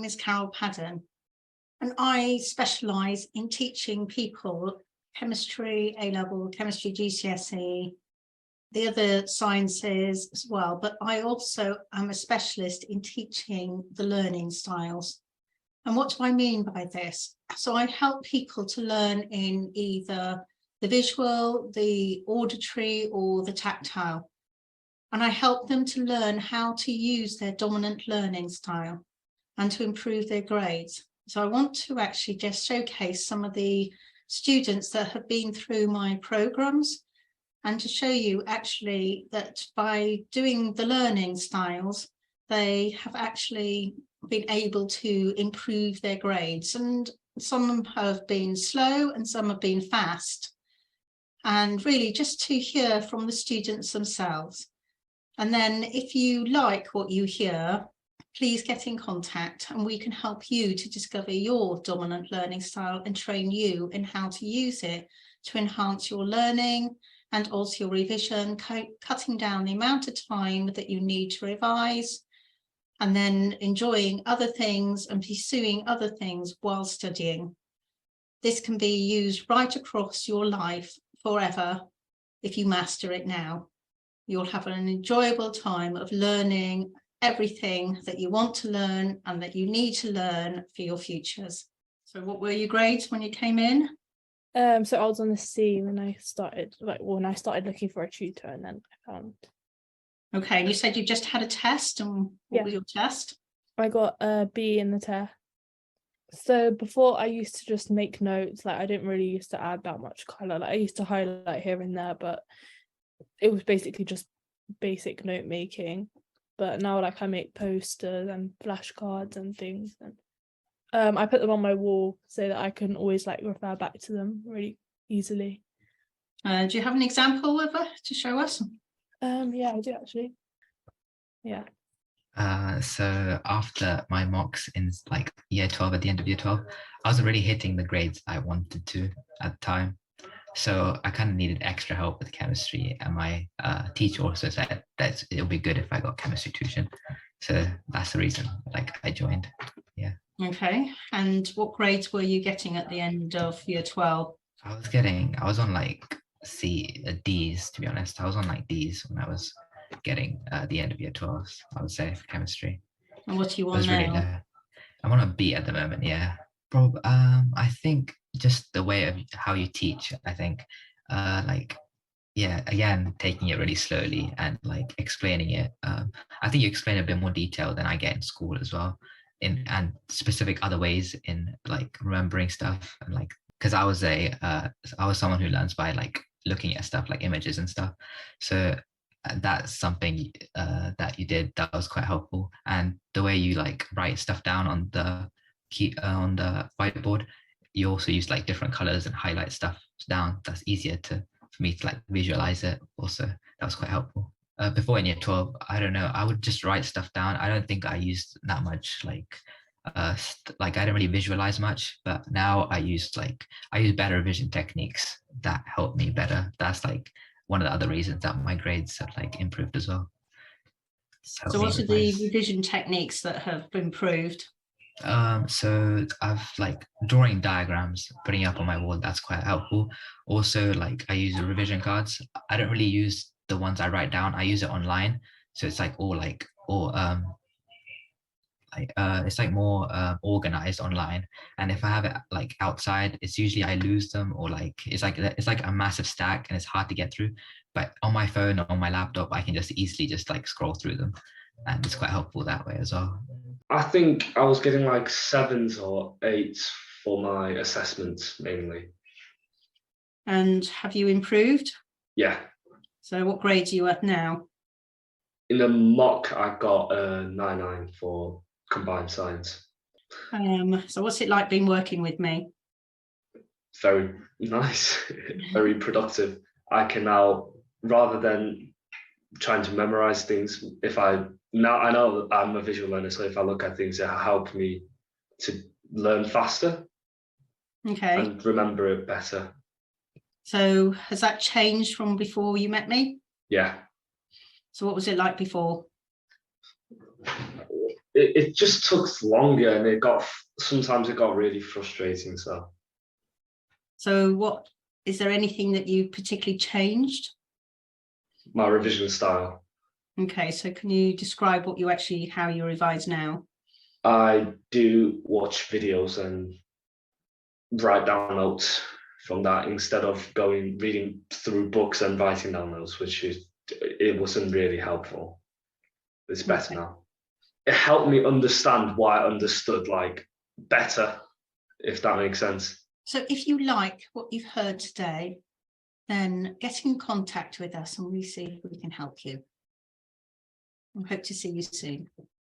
is Carol Padden, and I specialise in teaching people chemistry, A-level, chemistry GCSE, the other sciences as well, but I also am a specialist in teaching the learning styles. And what do I mean by this? So I help people to learn in either the visual, the auditory, or the tactile. And I help them to learn how to use their dominant learning style and to improve their grades. So I want to actually just showcase some of the students that have been through my programs, and to show you actually that by doing the learning styles, they have actually been able to improve their grades. And some have been slow and some have been fast. And really just to hear from the students themselves. And then if you like what you hear, please get in contact and we can help you to discover your dominant learning style and train you in how to use it to enhance your learning and also your revision, cutting down the amount of time that you need to revise, and then enjoying other things and pursuing other things while studying. This can be used right across your life forever if you master it now. You'll have an enjoyable time of learning everything that you want to learn and that you need to learn for your futures. So what were your grades when you came in? So I was on the C when I started, when I started looking for a tutor, and then I found. Okay, and you said you just had a test, and what was your test? I got a B in the test. So before I used to just make notes, I didn't really used to add that much colour. I used to highlight here and there, but it was basically just basic note making. But now I make posters and flashcards and things, and I put them on my wall so that I can always refer back to them really easily. Do you have an example of it to show us? Yeah, I do actually. Yeah. So after my mocks in year 12, at the end of year 12, I wasn't really hitting the grades I wanted to at the time. So I kind of needed extra help with chemistry, and my teacher also said that it would be good if I got chemistry tuition. So that's the reason I joined. Yeah. Okay, and what grades were you getting at the end of year 12? I was on D's, to be honest. I was on D's when I was getting the end of year 12, I would say, for chemistry. And what are you on now? Really low. I'm on a B at the moment, yeah. I think just the way of how you teach, I think, again, taking it really slowly and explaining it. I think you explain a bit more detail than I get in school as well, and specific other ways in remembering stuff, and because I was someone who learns by looking at stuff like images and stuff. So that's something that you did that was quite helpful. And the way you write stuff down on the whiteboard, you also use different colors and highlight stuff down. That's easier for me to visualize it. Also, that was quite helpful. Before in year 12, I don't know, I would just write stuff down. I don't think I used that much I didn't really visualize much, but now I use better revision techniques that help me better. That's one of the other reasons that my grades have improved as well. So what are the revision techniques that have improved? So I've drawing diagrams, putting it up on my wall. That's quite helpful. Also, I use revision cards. I don't really use the ones I write down. I use it online, so it's it's more organized online. And if I have it outside, it's usually I lose them, or it's a massive stack and it's hard to get through. But on my phone or on my laptop, I can just easily scroll through them, and it's quite helpful that way as well. I think I was getting 7s or 8s for my assessments mainly. And have you improved? Yeah. So what grade are you at now? In the mock, I got a 9.9 for combined science. So what's it like being working with me? Very nice, very productive. I can now, rather than trying to memorize things, I know I'm a visual learner, so if I look at things, it helps me to learn faster. Okay. And remember it better. So has that changed from before you met me? Yeah. So what was it like before? it just took longer, and sometimes it got really frustrating. So what, is there anything that you particularly changed? My revision style. Okay, so can you describe how you revise now? I do watch videos and write down notes from that instead of reading through books and writing down notes, it wasn't really helpful. It's better now. It helped me understand why I understood better, if that makes sense. So if you like what you've heard today, then get in contact with us and we see if we can help you. I hope to see you soon.